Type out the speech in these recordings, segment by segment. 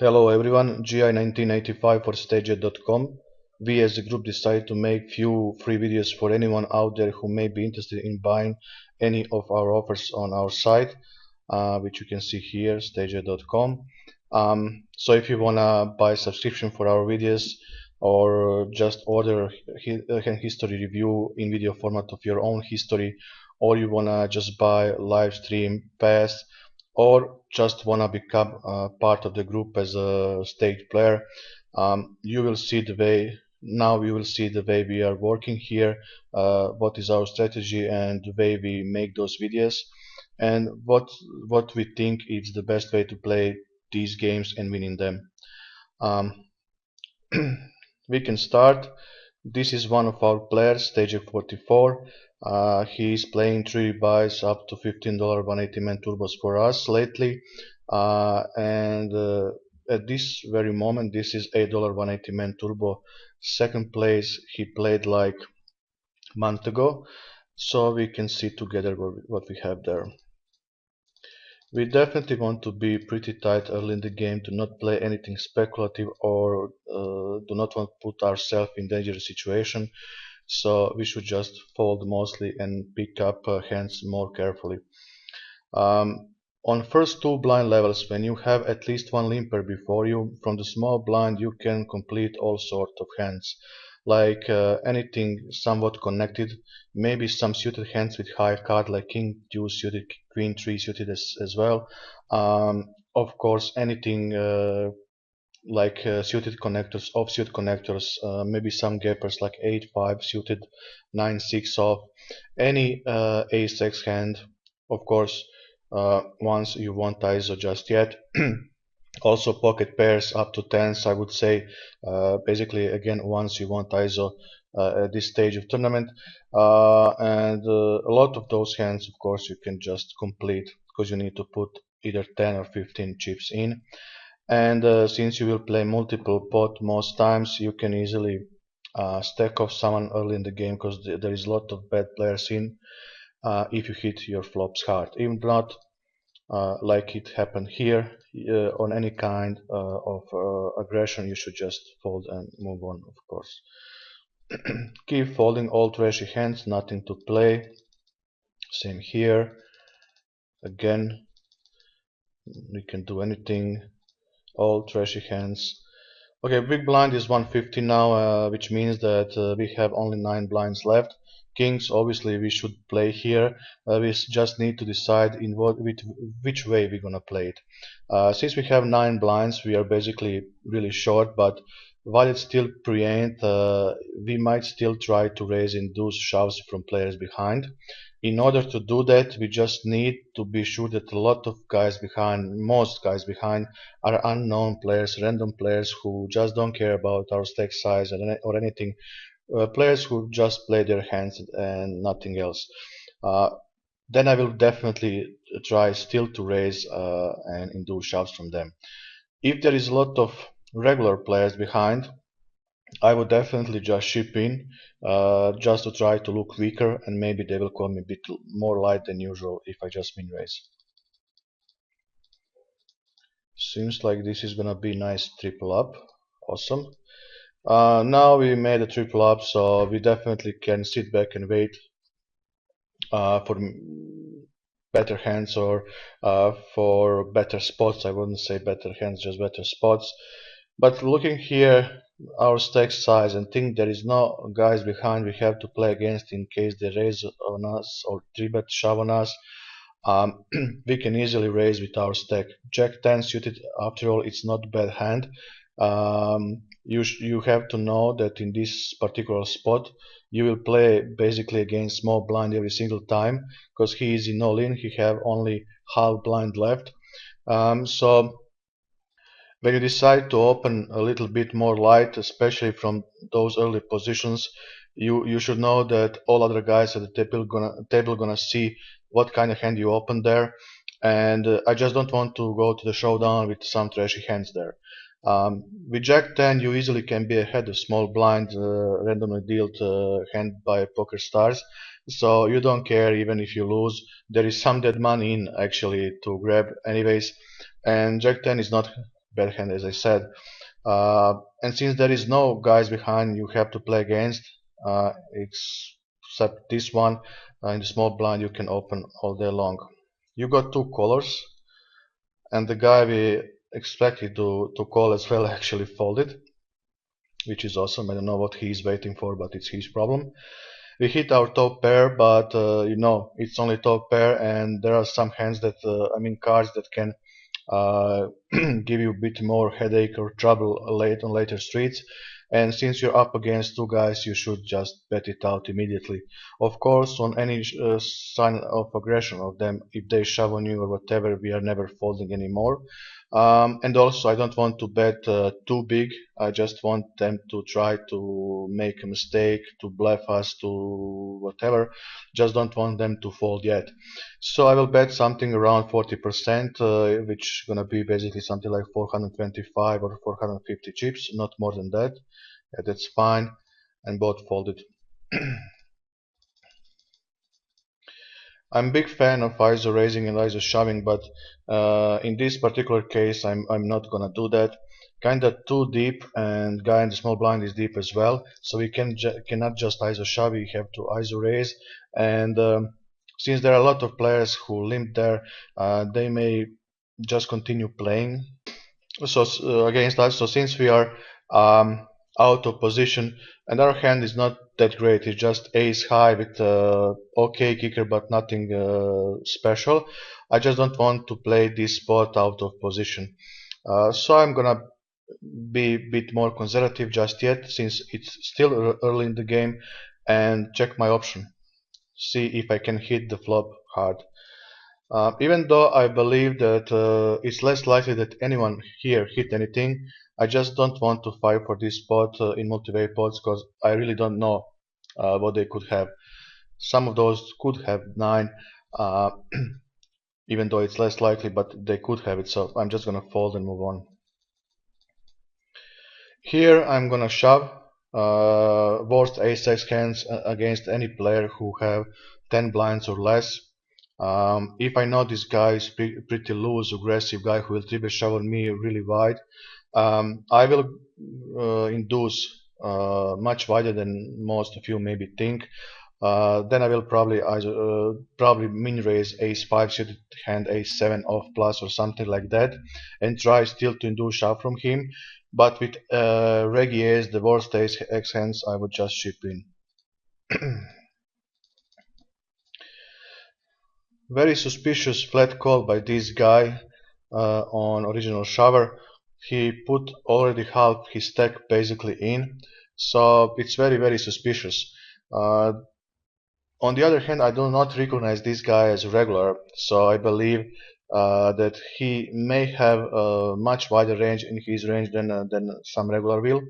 Hello everyone, GI 1985 for StakeJack.com. We as a group decided to make few free videos for anyone out there who may be interested in buying any of our offers on our site, which you can see here, StakeJack.com. So if you wanna buy a subscription for our videos or just order a history review in video format of your own history, or you wanna just buy live stream pass, or just wanna become part of the group as a stage player, you will see the way. Now you will see the way we are working here, what is our strategy and the way we make those videos, and what we think is the best way to play these games and winning them. Um, we can start. This is one of our players, StakeJack 44. He is playing 3 buys up to $15 180 man turbos for us lately, and at this very moment this is $8 180 man turbo. Second place he played like a month ago, so we can see together what we have there. We definitely want to be pretty tight early in the game, to not play anything speculative, or do not want to put ourselves in dangerous situation, so we should just fold mostly and pick up hands more carefully. On first two blind levels, when you have at least one limper before you, from the small blind you can complete all sorts of hands, like anything somewhat connected, maybe some suited hands with high card like king 2 suited, queen 3 suited as well. Of course anything like suited connectors, offsuit connectors, maybe some gappers like 8-5 suited, 9-6 off, any ace-x hand, of course, once you want ISO just yet. Also pocket pairs up to tens, I would say, basically again once you want ISO at this stage of tournament, and a lot of those hands of course you can just complete because you need to put either 10 or 15 chips in. And since you will play multiple pot most times, you can easily stack off someone early in the game, because there is a lot of bad players in, if you hit your flops hard. Even not like it happened here, on any kind of aggression, you should just fold and move on, of course. Keep folding all trashy hands, nothing to play. Same here. Again, we can do anything, all trashy hands. Okay, big blind is 150 now, which means that we have only 9 blinds left. Kings, obviously we should play here. We just need to decide in which way we're gonna play it. Since we have 9 blinds, we are basically really short, but while it's still pre-ante, we might still try to raise induced shoves from players behind. In order to do that, we just need to be sure that a lot of guys behind, most guys behind, are unknown players, random players who just don't care about our stack size or anything, players who just play their hands and nothing else. Then I will definitely try still to raise and induce shoves from them. If there is a lot of regular players behind, I would definitely just ship in, just to try to look weaker, and maybe they will call me a bit more light than usual if I just min raise. Seems like this is gonna be nice triple up. Awesome. Now we made a triple up, so we definitely can sit back and wait for better hands, or for better spots. I wouldn't say better hands, just better spots. But looking here, our stack size, and think there is no guys behind we have to play against in case they raise on us or 3-bet shove on us. We can easily raise with our stack. Jack 10 suited, after all, it's not a bad hand. You have to know that in this particular spot you will play basically against small blind every single time, because he is in all in, he have only half blind left. So when you decide to open a little bit more light, especially from those early positions, you should know that all other guys at the table gonna see what kind of hand you open there, and I just don't want to go to the showdown with some trashy hands there. With Jack 10 you easily can be ahead of small blind, randomly dealt hand by Poker Stars, so you don't care even if you lose. There is some dead money in actually to grab anyways, and Jack 10 is not bad hand, as I said. And since there is no guys behind you have to play against, except this one, in the small blind you can open all day long. You got two callers, and the guy we expected to call as well actually folded, which is awesome. I don't know what he's waiting for, but it's his problem. We hit our top pair, but you know, it's only top pair, and there are some hands that cards that can give you a bit more headache or trouble late on later streets. And since you're up against two guys, you should just bet it out immediately. Of course, on any sign of aggression of them, if they shove on you or whatever, we are never folding anymore. And also, I don't want to bet too big. I just want them to try to make a mistake, to bluff us, to whatever. Just don't want them to fold yet. So I will bet something around 40%, which gonna be basically something like 425 or 450 chips, not more than that. Yeah, that's fine, and both folded. I'm a big fan of ISO raising and ISO shoving, but in this particular case, I'm not gonna do that. Kinda too deep, and guy in the small blind is deep as well, so we cannot just ISO shove. We have to ISO raise, and since there are a lot of players who limp there, they may just continue playing. So against us. So since we are out of position, and our hand is not that great, it's just ace high with okay kicker but nothing special. I just don't want to play this spot out of position, so I'm gonna be a bit more conservative just yet, since it's still early in the game, and check my option, see if I can hit the flop hard. Even though I believe that it's less likely that anyone here hit anything, I just don't want to fight for this spot in multi-way pots, because I really don't know what they could have. Some of those could have 9, even though it's less likely, but they could have it, so I'm just gonna fold and move on. Here I'm gonna shove worst ace-x hands against any player who have 10 blinds or less. If I know this guy is pretty loose, aggressive guy who will triple shove on me really wide, I will induce much wider than most of you maybe think. Then I will probably min raise ace 5 suited hand, ace 7 off plus or something like that, and try still to induce shove from him. But with Reggie ace, the worst ace x hands, I would just chip in. Very suspicious flat call by this guy on original shower. He put already half his stack basically in, so it's very suspicious. On the other hand, I do not recognize this guy as a regular, so I believe that he may have a much wider range in his range than some regular will.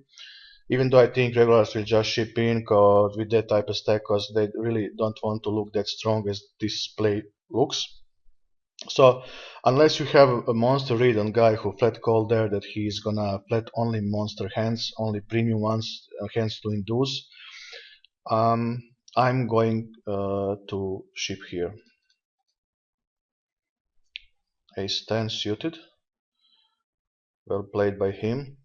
Even though I think regulars will just ship in with that type of stack, because they really don't want to look that strong as this play looks. So unless you have a monster read on guy who flat called there that he's gonna flat only monster hands, only premium ones, hands to induce, I'm going to ship here. Ace 10 suited, well played by him.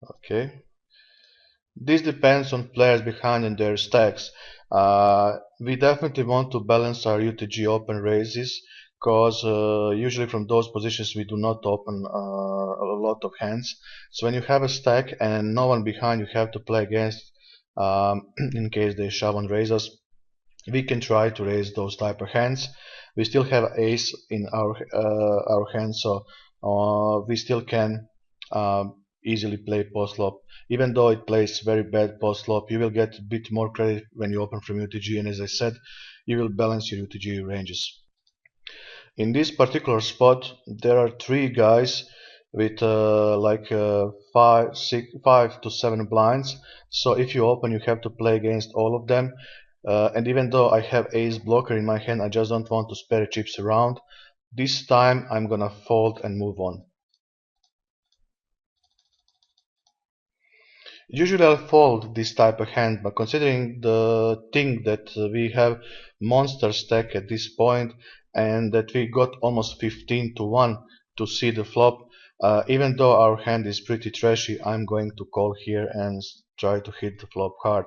Okay. This depends on players behind and their stacks. We definitely want to balance our UTG open raises, because usually from those positions we do not open a lot of hands. So when you have a stack and no one behind you have to play against, in case they shove and raise us, we can try to raise those type of hands. We still have ace in our hand, so we still can easily play post flop. Even though it plays very bad post flop, you will get a bit more credit when you open from UTG, and as I said, you will balance your UTG ranges. In this particular spot, there are 3 guys with like 5 to 7 blinds. So if you open, you have to play against all of them. And even though I have ace blocker in my hand, I just don't want to spare chips around. This time I'm gonna fold and move on. Usually I'll fold this type of hand, but considering the thing that we have monster stack at this point, and that we got almost 15-1 to see the flop. Even though our hand is pretty trashy, I'm going to call here and try to hit the flop hard.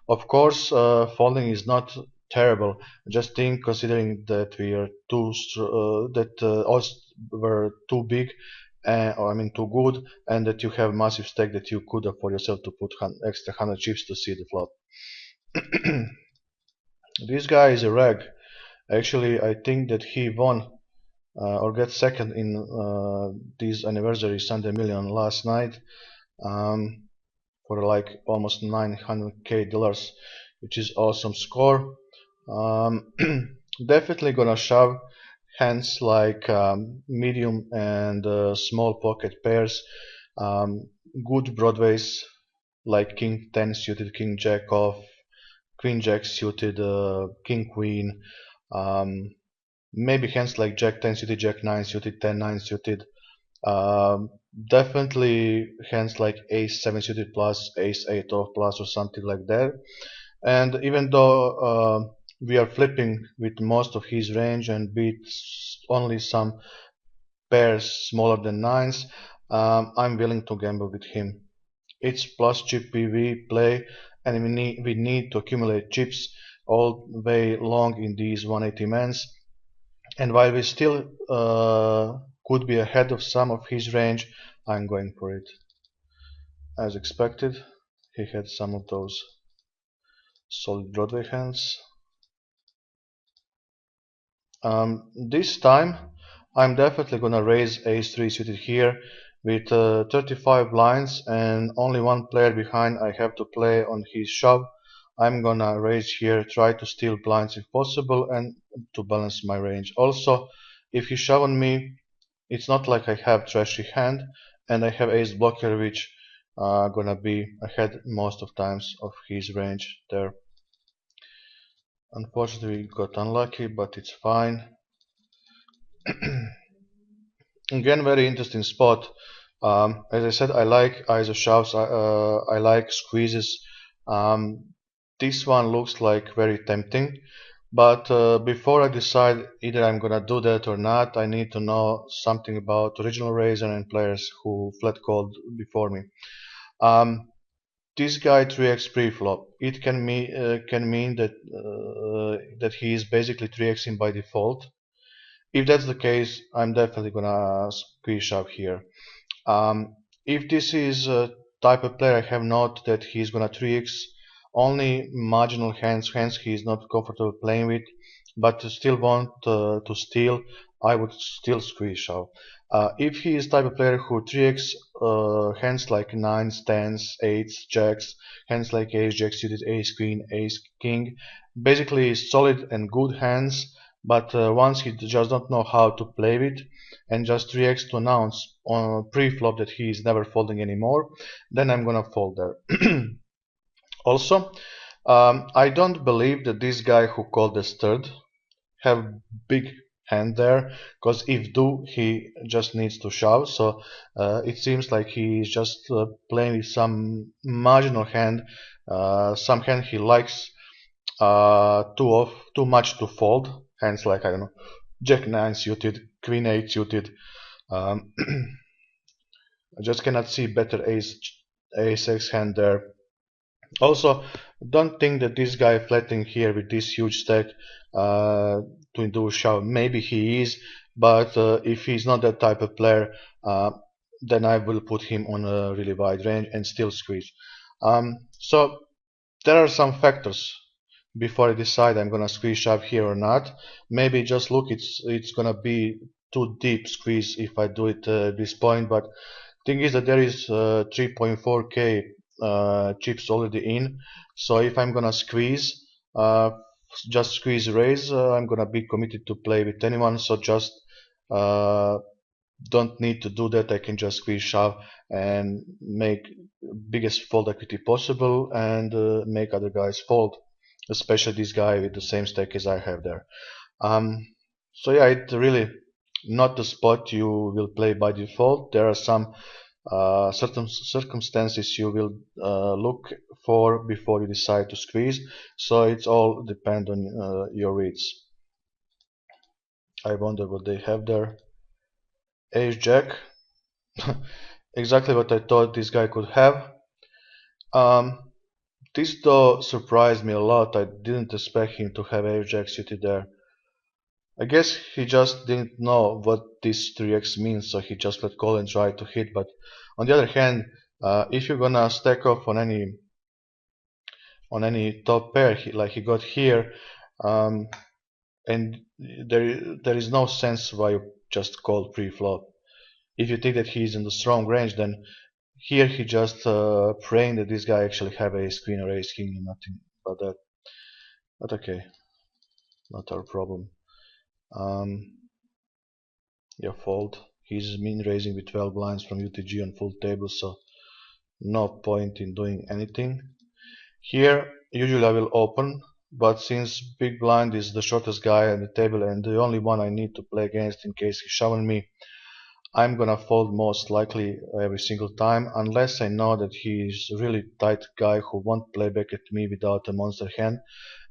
Of course, folding is not terrible. Just think, considering that we are that odds were too big, or I mean too good, and that you have massive stack that you could afford yourself to put extra 100 chips to see the flop. This guy is a rag. Actually, I think that he won or got second in this anniversary Sunday Million last night. For like almost $900K, which is awesome score. Um, Definitely gonna shove hands like medium and small pocket pairs, good broadways like King 10 suited, King Jack off, Queen Jack suited, King Queen, um, maybe hands like Jack 10 suited, Jack 9 suited, 10 9 suited. Um, Definitely hands like Ace 7 suited plus, Ace 8 off plus, or something like that. And even though we are flipping with most of his range and beats only some pairs smaller than nines, I'm willing to gamble with him. It's plus chip PV play, and we need to accumulate chips all the way long in these 180 mans. And while we still could be ahead of some of his range, I'm going for it. As expected, he had some of those solid Broadway hands. This time, I'm definitely gonna raise Ace-3 suited here with 35 blinds and only one player behind. I have to play on his shove. I'm gonna raise here, try to steal blinds if possible, and to balance my range. Also, if he shove on me, it's not like I have trashy hand, and I have ace blocker, which gonna be ahead most of times of his range there. Unfortunately, we got unlucky, but it's fine. Again, very interesting spot. As I said, I like ISO shoves. I like squeezes. This one looks like very tempting, but before I decide either I'm gonna do that or not, I need to know something about original raiser and players who flat called before me. This guy 3x pre-flop. It can mean that he is basically 3xing by default. If that's the case, I'm definitely gonna squeeze shove here. If this is a type of player I have noted that he's gonna 3x only marginal hands, hence he's not comfortable playing with, but still want to steal, I would still squeeze shove. If he is type of player who 3x hands like 9s, 10s, 8s, jacks, hands like ace, jack suited, ace, queen, ace, king, basically solid and good hands, but once he just don't know how to play with and just reacts to announce on pre-flop that he is never folding anymore, then I'm gonna fold there. Also, I don't believe that this guy who called the third have big hand there, because if do, he just needs to shove. So it seems like he's just playing with some marginal hand, some hand he likes too much to fold. Hands like, I don't know, Jack 9 suited, Queen 8 suited. I just cannot see better ace X hand there. Also, don't think that this guy flatting here with this huge stack to induce shove. Maybe he is, but if he's not that type of player, then I will put him on a really wide range and still squeeze. So there are some factors before I decide I'm gonna squeeze shove here or not. Maybe just look, it's gonna be too deep squeeze if I do it at this point, but thing is that there is 3.4k chips already in, so if I'm gonna squeeze, just squeeze raise, I'm gonna be committed to play with anyone, so just uh, don't need to do that. I can just squeeze shove and make biggest fold equity possible and make other guys fold, especially this guy with the same stack as I have there. So yeah, it's really not the spot you will play by default. There are some certain circumstances you will look for before you decide to squeeze, so it's all depend on your reads. I wonder what they have there. Ace Jack. Exactly what I thought this guy could have. Um, this though surprised me a lot. I didn't expect him to have Ace Jack suited there. I guess he just didn't know what this 3x means, so he just let call and try to hit. But on the other hand, if you're gonna stack off on any top pair like he got here, um, and there is no sense why you just call pre-flop. If you think that he's in the strong range, then here he just praying that this guy actually have ace queen or ace king and nothing but that. But okay, not our problem. Um, yeah, fold. He's min raising with 12 blinds from UTG on full table, so no point in doing anything. Here, usually I will open, but since big blind is the shortest guy on the table and the only one I need to play against in case he's shoving me, I'm gonna fold most likely every single time, unless I know that he's a really tight guy who won't play back at me without a monster hand.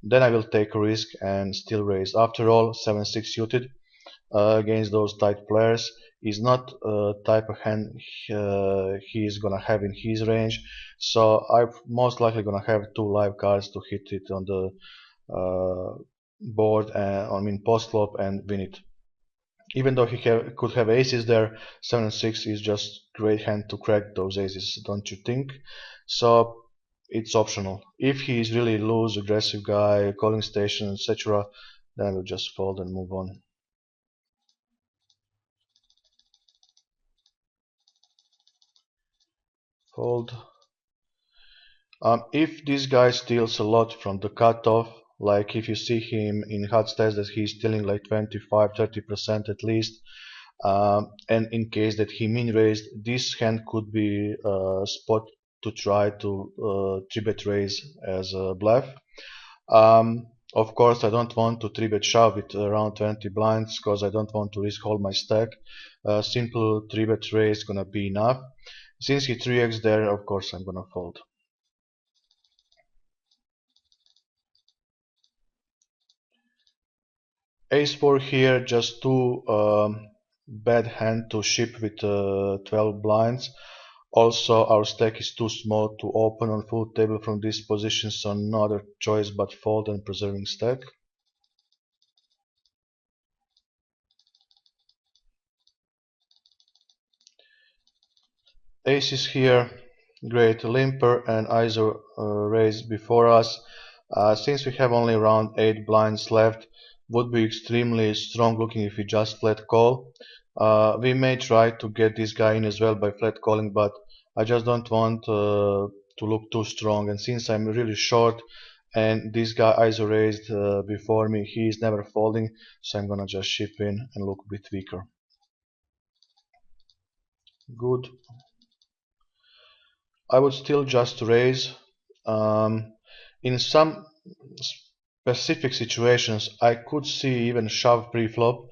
Then I will take a risk and still raise. After all, 7-6 suited against those tight players is not a type of hand he is gonna have in his range. So I'm most likely gonna have two live cards to hit it on the board, I mean post flop, and win it. Even though could have aces there, 7-6 is just great hand to crack those aces, don't you think? So it's optional. If he is really loose, aggressive guy, calling station, etc., then I will just fold and move on. Fold. If this guy steals a lot from the cutoff, like if you see him in hot stats that he's stealing like 25-30% at least, and in case that he min raised, this hand could be a spot to try to 3-bet raise as a bluff. Of course, I don't want to 3-bet shove with around 20 blinds because I don't want to risk all my stack. Simple 3-bet raise gonna be enough. Since he 3x there, of course I'm gonna fold. Ace 4 here, just too bad hand to ship with 12 blinds. Also, our stack is too small to open on full table from this position, so no other choice but fold and preserving stack. Ace is here, great limper and ISO raise before us. Since we have only around 8 blinds left, would be extremely strong looking if we just flat call. We may try to get this guy in as well by flat calling, but I just don't want to look too strong, and since I'm really short and this guy ISO raised before me, he is never folding, so I'm gonna just ship in and look a bit weaker. Good. I would still just raise. In some specific situations, I could see even shove pre-flop,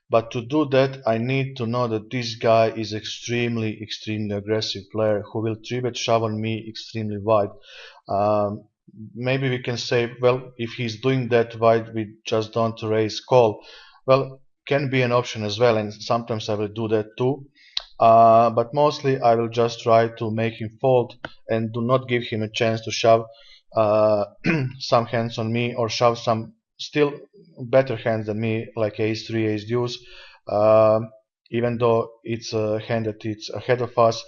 but to do that, I need to know that this guy is extremely aggressive player who will 3-bet shove on me extremely wide. Um, Maybe we can say, well, if he's doing that, why we just don't raise call? Well, can be an option as well, and sometimes I will do that too. But mostly I will just try to make him fold and do not give him a chance to shove uh, some hands on me or shove some still better hands than me, like ace 3, ace deuce. Even though it's a hand that it's ahead of us,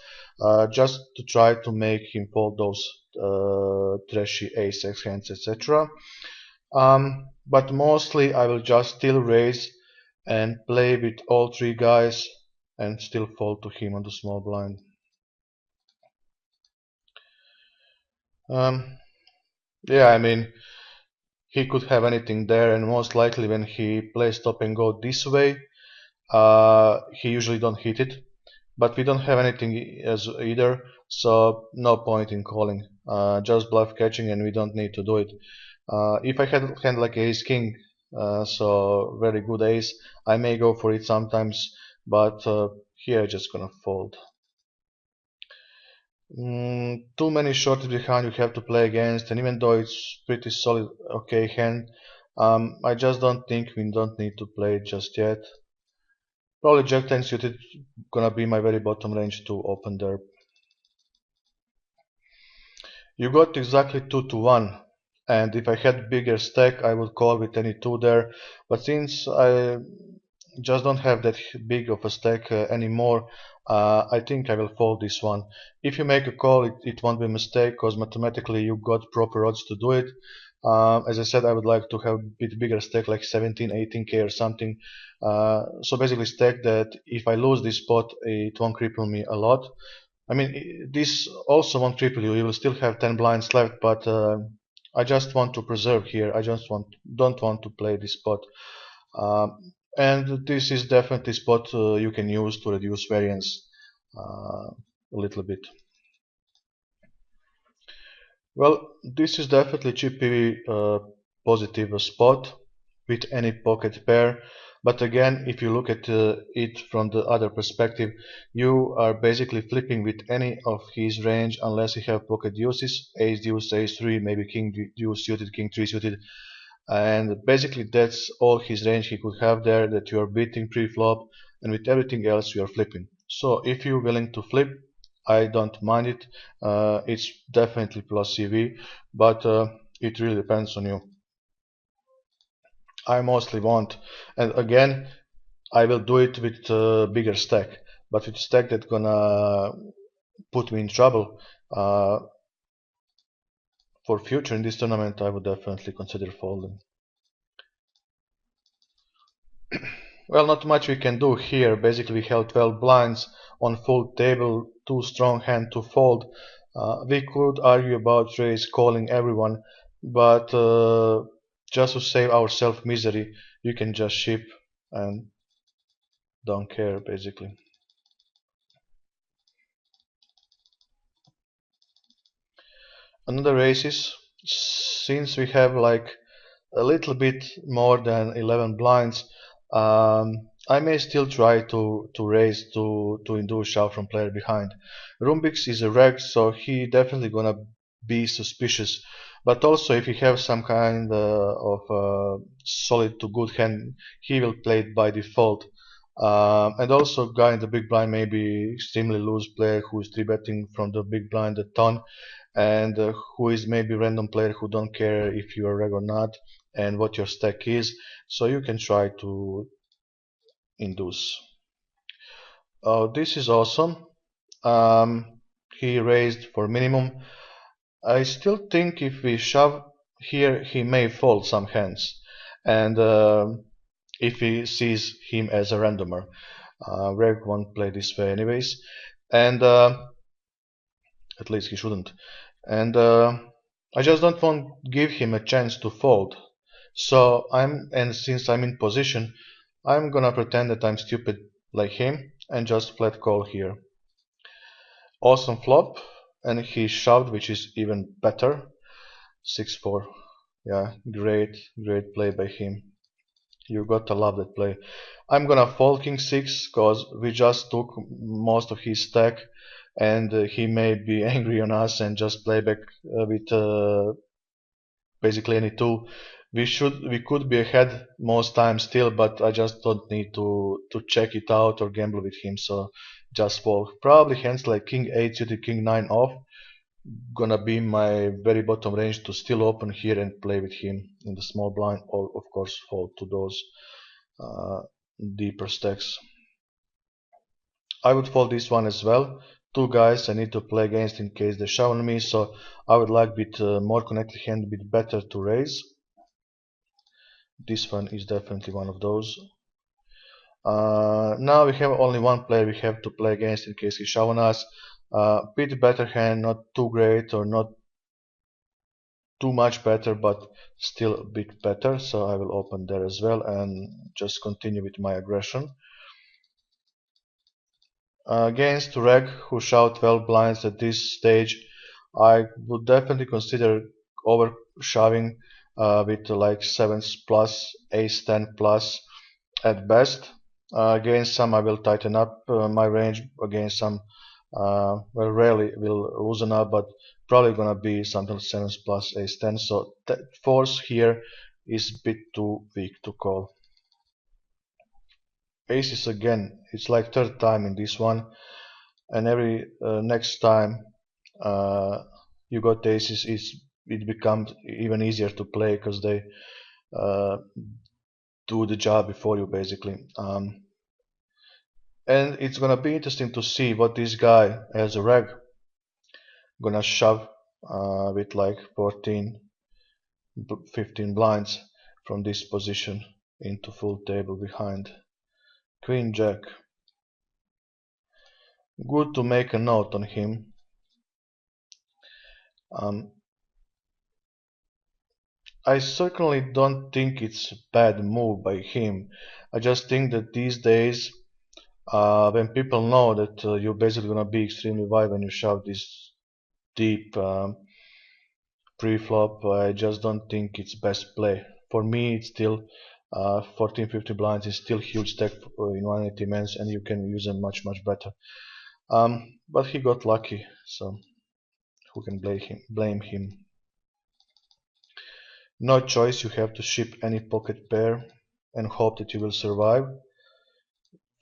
just to try to make him fold those trashy ace x hands, etc. But mostly I will just still raise and play with all three guys and still fold to him on the small blind. Um, yeah, I mean, he could have anything there, and most likely when he plays stop and go this way, he usually don't hit it. But we don't have anything as either, so no point in calling. Just bluff catching, and we don't need to do it. If I had a hand like ace king, so very good ace, I may go for it sometimes, but here I'm just gonna fold. Too many shorties behind you have to play against, and even though it's pretty solid, okay hand, I just don't think we don't need to play it just yet. Probably Jack 10 suited gonna be my very bottom range to open there. You got exactly 2 to 1, and if I had bigger stack I would call with any 2 there, but since I just don't have that big of a stack anymore, I think I will fold this one. If you make a call, it won't be a mistake because mathematically you got proper odds to do it. As I said, I would like to have a bit bigger stack, like 17, 18k or something. So basically stack that if I lose this spot, it won't cripple me a lot. I mean, this also won't cripple you. You will still have 10 blinds left, but I just want to preserve here. I just don't want to play this spot. And this is definitely spot you can use to reduce variance a little bit. Well, this is definitely cheap PV positive spot with any pocket pair. But again, if you look at it from the other perspective, you are basically flipping with any of his range unless you have pocket deuces, ace deuce, ace 3, maybe king deuce suited, king 3 suited. And basically that's all his range he could have there, that you are beating pre-flop, and with everything else you are flipping. So if you're willing to flip, I don't mind it. It's definitely plus CV, but it really depends on you. I mostly won't, and again I will do it with a bigger stack, but with a stack that's gonna put me in trouble for future in this tournament, I would definitely consider folding. Well, not much we can do here. Basically, we held 12 blinds on full table, too strong hand to fold. We could argue about raise calling everyone, but just to save ourselves misery, you can just ship and don't care, basically. Another race is, since we have like a little bit more than 11 blinds, I may still try to raise to induce shove from player behind. Rumbix is a reg, so he definitely gonna be suspicious. But also, if he have some kind of solid to good hand, he will play it by default. And also, guy in the big blind may be extremely loose player who is 3-betting from the big blind a ton, and who is maybe random player who don't care if you are reg or not and what your stack is, so you can try to induce. Oh, this is awesome. He raised for minimum. I still think if we shove here he may fold some hands, and if he sees him as a randomer. Reg won't play this way anyways, and at least he shouldn't. And I just don't want to give him a chance to fold. So and since I'm in position, I'm gonna pretend that I'm stupid like him and just flat call here. Awesome flop, and he shoved, which is even better. 6-4. Yeah, great play by him. You gotta love that play. I'm gonna fold king 6 cause we just took most of his stack, and he may be angry on us and just play back with basically any 2. We could be ahead most times still, but I just don't need to check it out or gamble with him, so just fold. Probably hands like king 8 suited, king 9 off gonna be my very bottom range to still open here and play with him in the small blind, or of course fold to those uh, deeper stacks. I would fold this one as well. 2 guys I need to play against in case they shove on me, so I would like a bit more connected hand, a bit better to raise. This one is definitely one of those. Now we have only one player we have to play against in case he shove on us. Bit better hand, not too great or not too much better, but still a bit better, so I will open there as well and just continue with my aggression. Against Reg, who showed 12 blinds at this stage, I would definitely consider over shoving with like 7s plus, ace 10 plus at best. Against some I will tighten up my range, against some well, rarely will loosen up, but probably gonna be something 7s plus ace 10, so that force here is a bit too weak to call. Aces again, it's like third time in this one, and every next time you got aces, it becomes even easier to play because they uh, do the job before you basically. And it's gonna be interesting to see what this guy as a reg gonna shove with like 14, 15 blinds from this position into full table behind. Queen Jack. Good to make a note on him. I certainly don't think it's a bad move by him. I just think that these days, when people know that you're basically gonna be extremely wide when you shove this deep pre-flop, I just don't think it's best play. For me, it's still 14-50 blinds is still huge stack in 180 mans, and you can use them much better. But he got lucky, so who can blame him? No choice, you have to ship any pocket pair and hope that you will survive.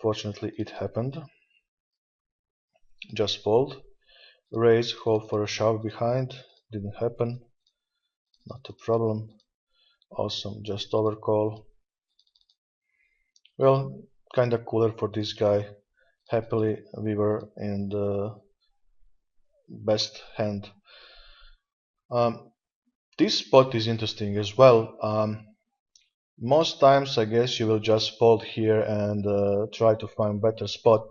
Fortunately, it happened. Just fold. Raise, hope for a shove behind. Didn't happen. Not a problem. Awesome, just overcall. Well, kinda cooler for this guy. Happily, we were in the best hand. This spot is interesting as well. Most times I guess you will just fold here and try to find better spot,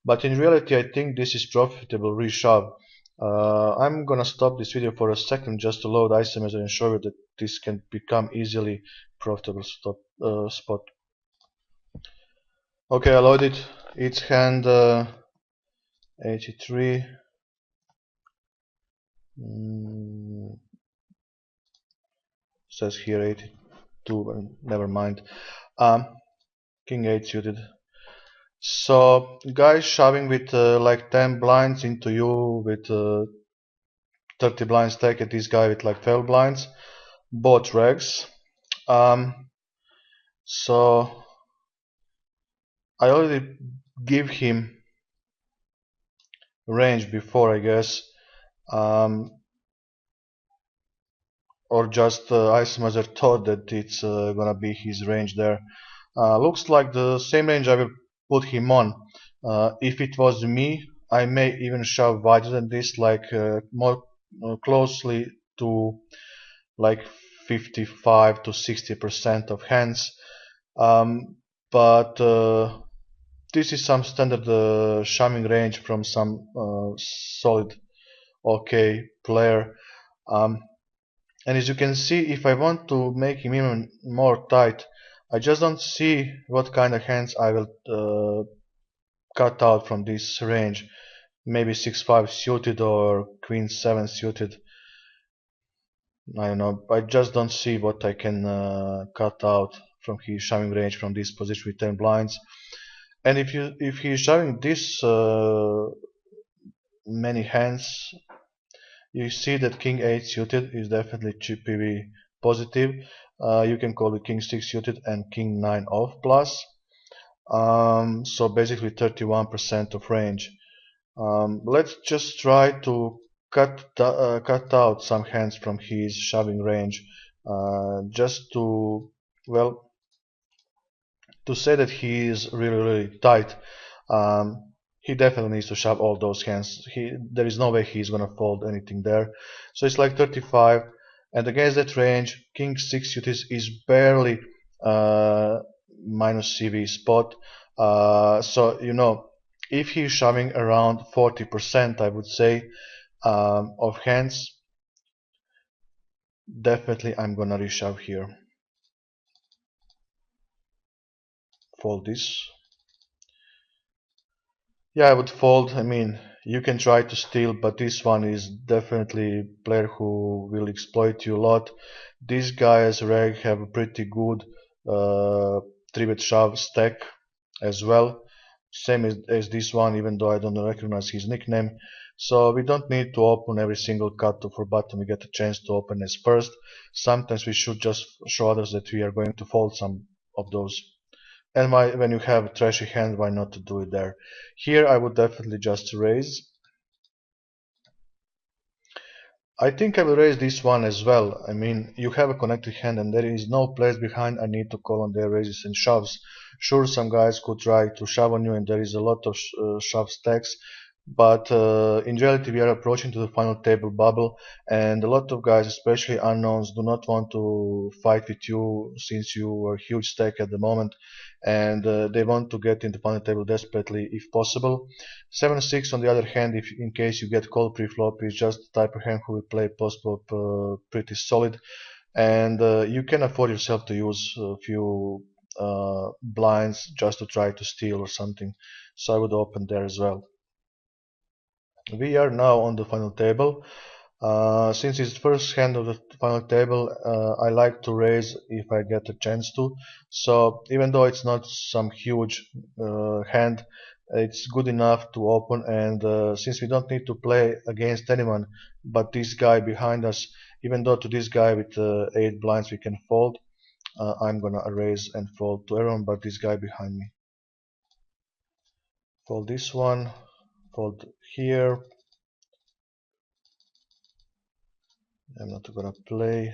but in reality I think this is profitable reshove. I'm gonna stop this video for a second just to load ICMS and show you that this can become easily profitable spot. Okay, I loaded. It's hand 83. Says here 82, never mind. King 8 suited. So guys shoving with like 10 blinds into you with 30 blinds stack at this guy with like 12 blinds, both regs. So I already give him range before, I guess, or just Icemazer thought that it's gonna be his range there. Looks like the same range I will put him on. If it was me, I may even shove wider than this, like more closely to like 55 to 60% of hands. But this is some standard shoving range from some solid okay player. And as you can see, if I want to make him even more tight, I just don't see what kind of hands I will cut out from this range. Maybe 6-5 suited or Queen 7 suited. I don't know. I just don't see what I can cut out from his shoving range from this position with 10 blinds. And if he's shoving this many hands, you see that King 8 suited is definitely chip PV positive. You can call it King 6 suited and King 9 off plus. So basically 31% of range. Let's just try to cut out some hands from his shoving range, just to, well, to say that he is really tight. He definitely needs to shove all those hands. There is no way he's gonna fold anything there. So it's like 35, and against that range, King 6 suited is barely minus CV spot. So you know, if he's shoving around 40%, I would say, of hands, definitely I'm gonna reshove here. Fold this. Yeah, I would fold. I mean, you can try to steal, but this one is definitely a player who will exploit you a lot. These guys reg have a pretty good 3-bet shove stack as well. same as this one, even though I don't recognize his nickname. So we don't need to open every single cut for button we get a chance to open as first. Sometimes we should just show others that we are going to fold some of those. And when you have a trashy hand, why not to do it there? Here I would definitely just raise. I think I will raise this one as well. I mean, you have a connected hand and there is no players behind. I need to call on their raises and shoves. Sure, some guys could try to shove on you and there is a lot of shove stacks, but in reality we are approaching to the final table bubble and a lot of guys, especially unknowns, do not want to fight with you since you are a huge stack at the moment, and they want to get in the final table desperately if possible. 7-6 on the other hand, if in case you get called pre-flop, is just the type of hand who will play post-flop pretty solid, and you can afford yourself to use a few blinds just to try to steal or something. So I would open there as well. We are now on the final table. Since it's first hand of the final table, I like to raise if I get a chance to. So even though it's not some huge hand, it's good enough to open. And since we don't need to play against anyone but this guy behind us, even though to this guy with 8 blinds we can fold, I'm gonna raise and fold to everyone but this guy behind me. Fold this one, fold here. I'm not gonna play.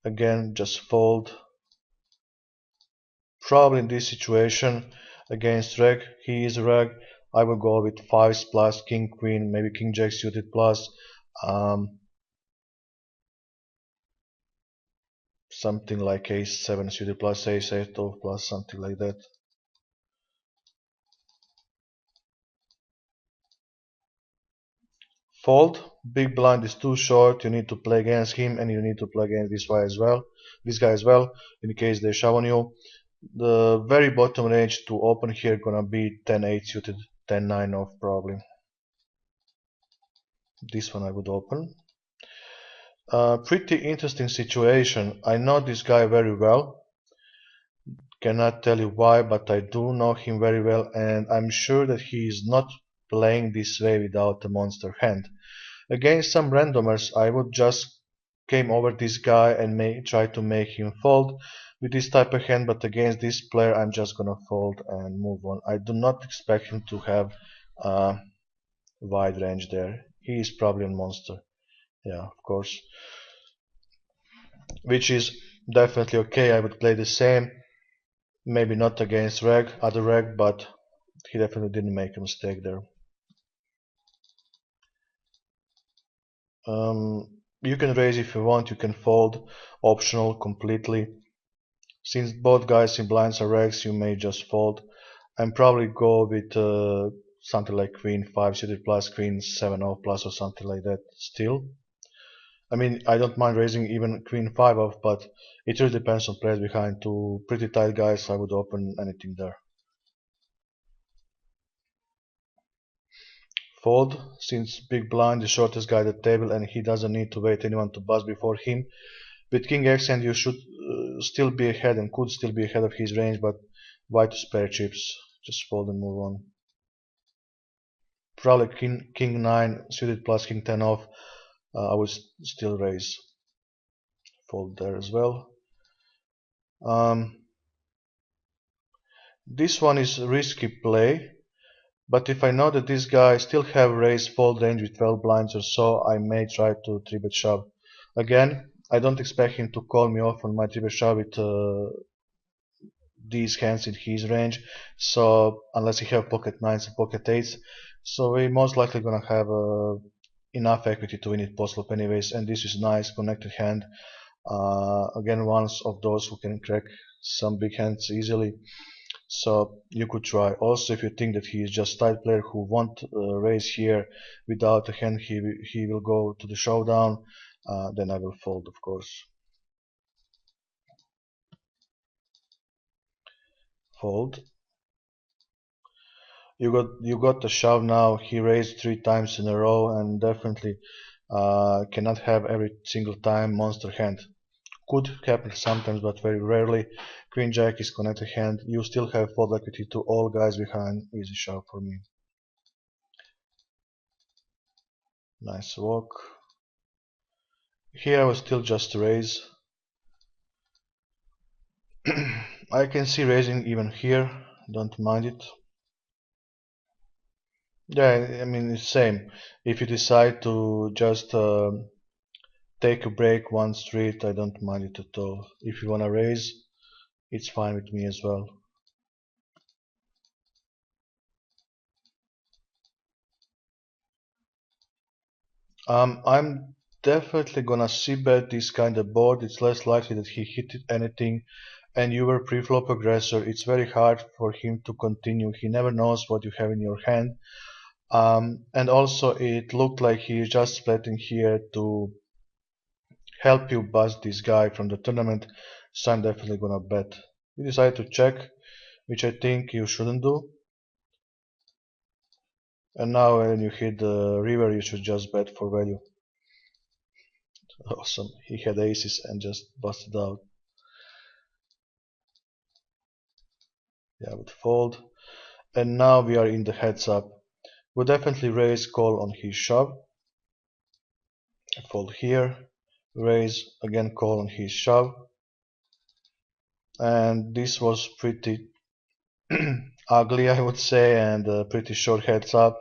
Again, just fold. Probably in this situation against reg, he is reg. I will go with 5s plus king queen, maybe king jack suited plus something like ace 7 suited plus ace 8 off plus something like that. Fold. Big blind is too short. You need to play against him and you need to play against this guy as well. This guy as well, in case they shove on you. The very bottom range to open here gonna be 10-8 suited, 10-9 off probably. This one I would open. Pretty interesting situation. I know this guy very well. Cannot tell you why, but I do know him very well, and I'm sure that he is not playing this way without a monster hand. Against some randomers, I would just came over this guy and try to make him fold with this type of hand, but against this player, I'm just gonna fold and move on. I do not expect him to have a wide range there. He is probably a monster. Yeah, of course. Which is definitely okay. I would play the same. Maybe not against reg, other reg, but he definitely didn't make a mistake there. You can raise if you want, you can fold, optional completely. Since both guys in blinds are regs, you may just fold. And probably go with something like queen 5 suited plus, queen 7 off plus or something like that still. I mean, I don't mind raising even queen 5 off, but it really depends on players behind. Two pretty tight guys, I would open anything there. Fold, since big blind is shortest guy at the table and he doesn't need to wait anyone to buzz before him. With king x and you should still be ahead and could still be ahead of his range, but why to spare chips? Just fold and move on. Probably king 9 suited plus king 10 off. I would still raise. Fold there as well. This one is a risky play, but if I know that this guy still have raise fold range with 12 blinds or so, I may try to 3-bet shove. Again, I don't expect him to call me off on my 3-bet shove with these hands in his range, so unless he have pocket 9s and pocket 8s, so we most likely gonna have enough equity to win it post-flop anyways, and this is nice connected hand. Again, one of those who can crack some big hands easily, so you could try. Also, if you think that he is just tight player who won't raise here without a hand, he will go to the showdown, then I will fold, of course. Fold. You got the shove now. He raised 3 times in a row and definitely cannot have every single time monster hand. Could happen sometimes, but very rarely. Queen Jack is connected hand. You still have fold equity to all guys behind. Easy shove for me. Nice walk. Here I will still just raise. I can see raising even here. Don't mind it. Yeah, I mean it's same. If you decide to just take a break one street, I don't mind it at all. If you wanna raise, it's fine with me as well. I'm definitely gonna c-bet this kind of board. It's less likely that he hit anything, and you were pre-flop aggressor. It's very hard for him to continue. He never knows what you have in your hand. And also it looked like he's just splitting here to help you bust this guy from the tournament, so I'm definitely gonna bet. You decide to check, which I think you shouldn't do. And now when you hit the river, you should just bet for value. Awesome. He had aces and just busted out. Yeah, I would fold. And now we are in the heads up. We'll definitely raise call on his shove. Fold here. Raise again call on his shove. And this was pretty ugly, I would say, and pretty short heads up.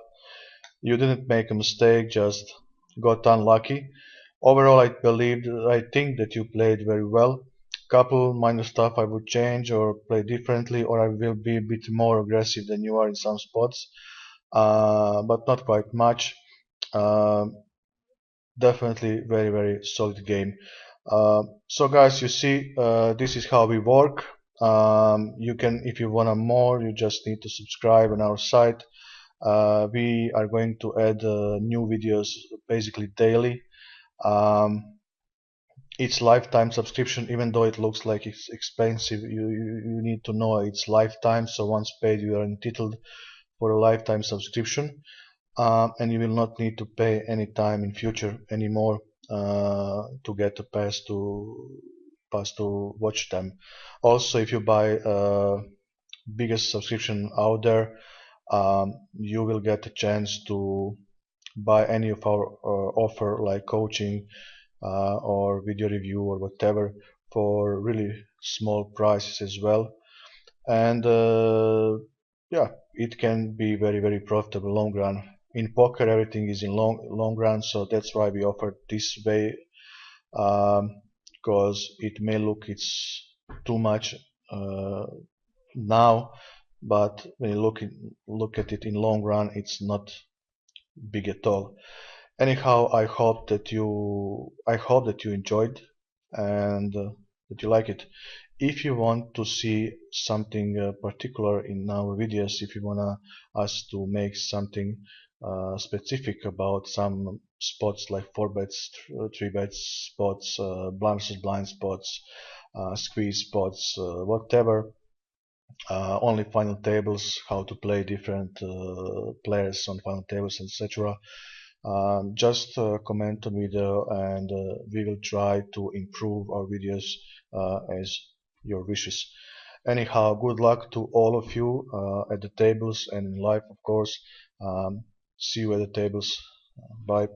You didn't make a mistake, just got unlucky. Overall, I think that you played very well. Couple minor stuff I would change or play differently, or I will be a bit more aggressive than you are in some spots, but not quite much. Uh, Definitely very solid game. So guys, you see, this is how we work. You can, if you wanna more, you just need to subscribe on our site. We are going to add new videos basically daily. Um, it's lifetime subscription, even though it looks like it's expensive. You need to know it's lifetime, so once paid, you are entitled for a lifetime subscription, and you will not need to pay any time in future anymore to get a pass to watch them. Also, if you buy biggest subscription out there, you will get a chance to buy any of our offer like coaching or video review or whatever for really small prices as well. And yeah, it can be very profitable long run. In poker, everything is in long run, so that's why we offer this way, because it may it's too much uh, now, but when you look at it in long run, it's not big at all. Anyhow, I hope that you enjoyed and that you like it. If you want to see something particular in our videos, if you wanna us to make something specific about some spots like 4 bets, 3 bets spots, blind versus blind spots, squeeze spots, whatever, only final tables, how to play different players on final tables, etc. Just comment on video and we will try to improve our videos as your wishes. Anyhow, good luck to all of you at the tables and in life, of course. See you at the tables. Bye.